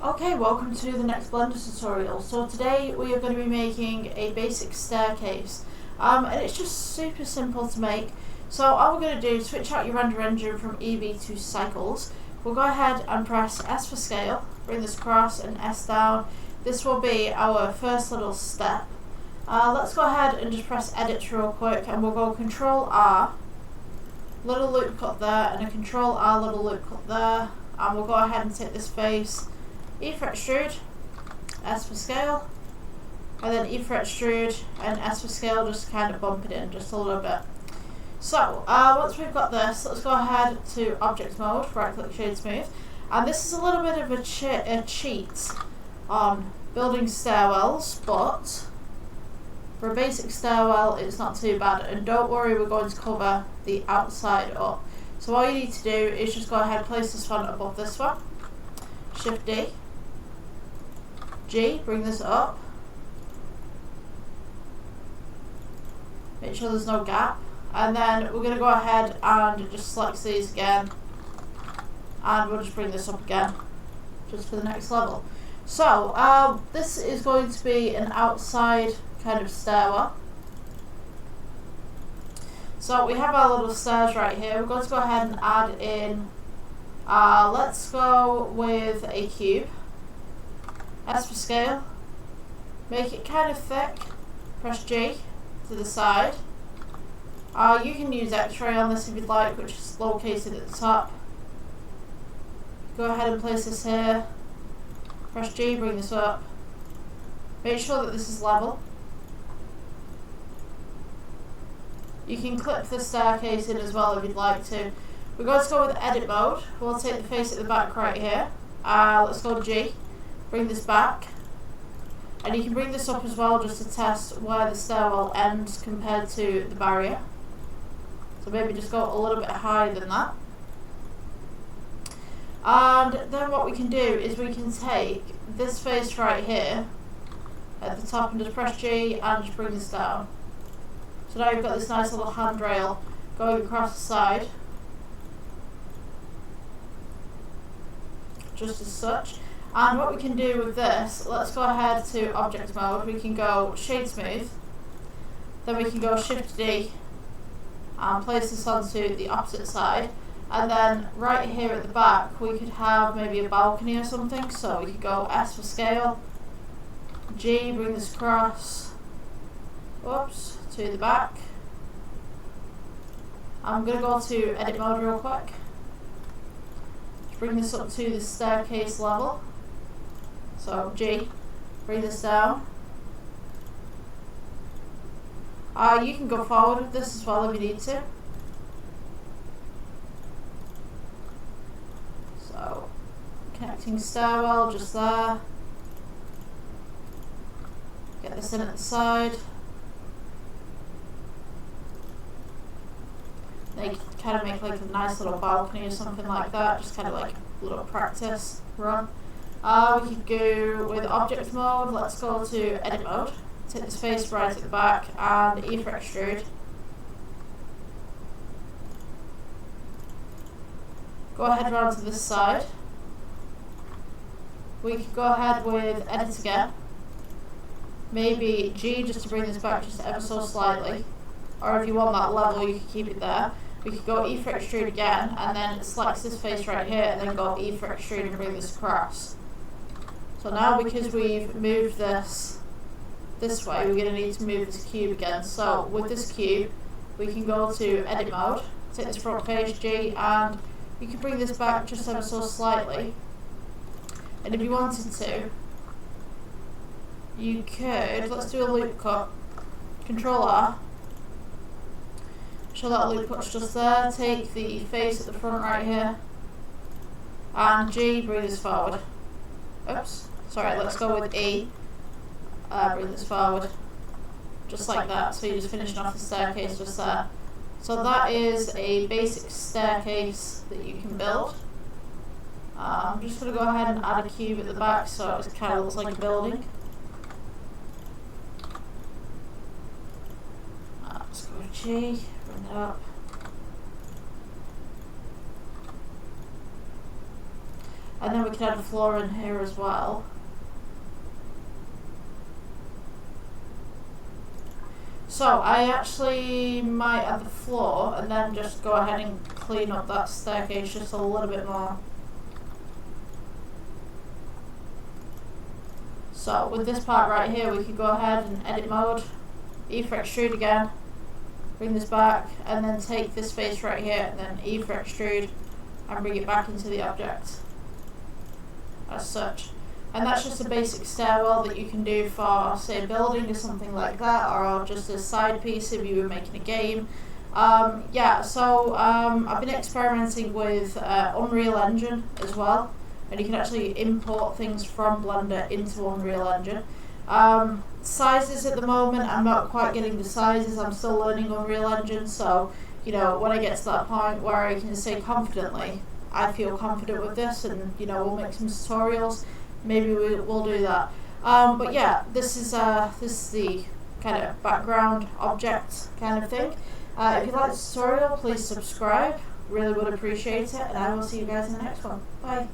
Okay, welcome to the next Blender tutorial. So today we are going to be making a basic staircase, and it's just super simple to make. So all we're going to do is switch out your render engine from Eevee to Cycles. We'll go ahead and press S for scale, bring this across and S down. This will be our first little step. Let's go ahead and just press edit real quick, and we'll go Control R, little loop cut there, and a Control R little loop cut there, and we'll go ahead and take this face, E for extrude, S for scale, and then E for extrude and S for scale, just kind of bump it in just a little bit. So once we've got this, let's go ahead to object mode, right click shade smooth, and this is a little bit of a cheat on building stairwells, but for a basic stairwell it's not too bad, and don't worry, we're going to cover the outside up. So all you need to do is just go ahead and place this one above this one, Shift D, G, bring this up, make sure there's no gap, and then we're going to go ahead and just select these again, and we'll just bring this up again just for the next level. So this is going to be an outside kind of stairwell. So we have our little stairs right here. We're going to go ahead and add in, let's go with a cube. S for scale, make it kind of thick, press G to the side. You can use X-ray on this if you'd like, which is located at the top. Go ahead and place this here, press G, bring this up, make sure that this is level. You can clip the staircase in as well if you'd like to. We're going to go with edit mode. We'll take the face at the back right here. Let's go G. Bring this back, and you can bring this up as well just to test where the stairwell ends compared to the barrier. So maybe just go a little bit higher than that. And then what we can do is we can take this face right here at the top and just press G and just bring this down. So now you've got this nice little handrail going across the side, just as such. And what we can do with this, let's go ahead to object mode. We can go shade smooth, then we can go Shift D and place this onto the opposite side, and then right here at the back we could have maybe a balcony or something. So we could go S for scale, G, bring this across, whoops, to the back. I'm going to go to edit mode real quick, bring this up to the staircase level. So G, bring this down. You can go forward with this as well if you need to. So connecting stairwell just there. Get this in at the side. They kind of make like a nice little balcony or something like that, just kind of like a little practice run. We could go with object mode. Let's go to edit mode, take this face right at the back and E for extrude. Go ahead round to this side. We could go ahead with edit again, maybe G just to bring this back just ever so slightly, or if you want that level you can keep it there. We could go E for extrude again, and then it selects this face right here, and then go E for extrude and bring this across. So now because we've moved this way, we're going to need to move this cube again. So with this cube, we can go to edit mode, take this front face G, and you can bring this back just ever so slightly. And if you wanted to, you could, let's do a loop cut, Control R. Show that loop cut's just there, take the face at the front right here, and G, bring this forward. Oops, sorry, let's go with E, bring this forward, just like that, so you're just finishing off the staircase just there. So that is a basic staircase that you can build. I'm just going to go ahead and add a cube at the back so it kind of looks like a building. Let's go to G, bring it up. and then we can add a floor in here as well. So I actually might add the floor and then just go ahead and clean up that staircase just a little bit more. So with this part right here, we could go ahead and edit mode, E for extrude again, bring this back, and then take this face right here and then E for extrude and bring it back into the object as such. And that's just a basic stairwell that you can do for, say, a building or something like that, or just a side piece if you were making a game. Yeah, so I've been experimenting with Unreal Engine as well, and you can actually import things from Blender into Unreal Engine. Sizes at the moment, I'm not quite getting the sizes, I'm still learning Unreal Engine, so you know, when I get to that point where I can say confidently, I feel confident with this, and you know, we'll make some tutorials. Maybe we'll do that. But yeah, this is the kind of background object kind of thing. If you like the tutorial, please subscribe. Really would appreciate it, and I will see you guys in the next one. Bye.